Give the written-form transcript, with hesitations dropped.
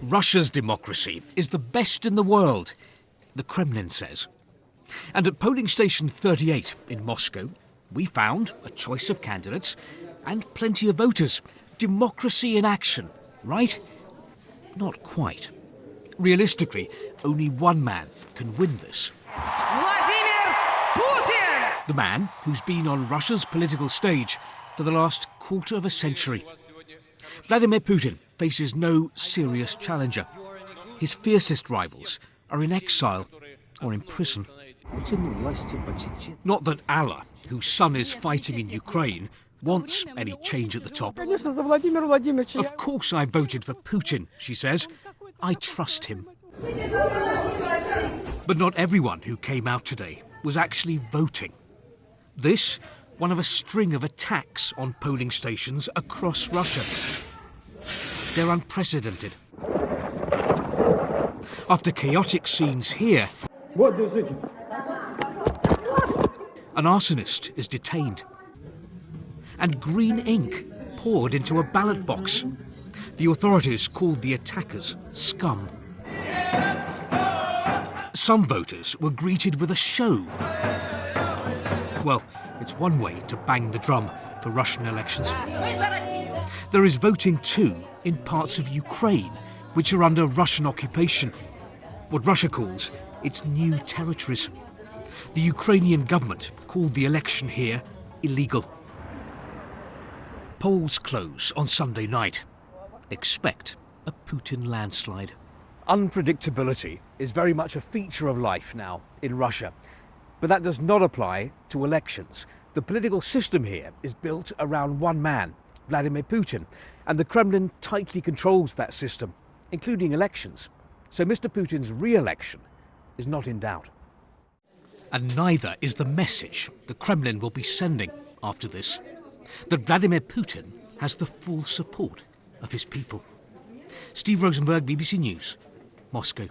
Russia's democracy is the best in the world, the Kremlin says. And at polling station 38 in Moscow, we found a choice of candidates and plenty of voters. Democracy in action, right? Not quite. Realistically, only one man can win this. Vladimir Putin! The man who's been on Russia's political stage for the last quarter of a century. Vladimir Putin faces no serious challenger. His fiercest rivals are in exile or in prison. Not that Allah, whose son is fighting in Ukraine, wants any change at the top. Of course I voted for Putin, she says. I trust him. But not everyone who came out today was actually voting. This, one of a string of attacks on polling stations across Russia. They're unprecedented. After chaotic scenes here, an arsonist is detained and green ink poured into a ballot box. The authorities called the attackers scum. Some voters were greeted with a show. Well, it's one way to bang the drum for Russian elections. There is voting too in parts of Ukraine, which are under Russian occupation, what Russia calls its new territories. The Ukrainian government called the election here illegal. Polls close on Sunday night. Expect a Putin landslide. Unpredictability is very much a feature of life now in Russia. But that does not apply to elections. The political system here is built around one man, Vladimir Putin, and the Kremlin tightly controls that system, including elections. So Mr. Putin's re-election is not in doubt. And neither is the message the Kremlin will be sending after this, that Vladimir Putin has the full support of his people. Steve Rosenberg, BBC News, Moscow.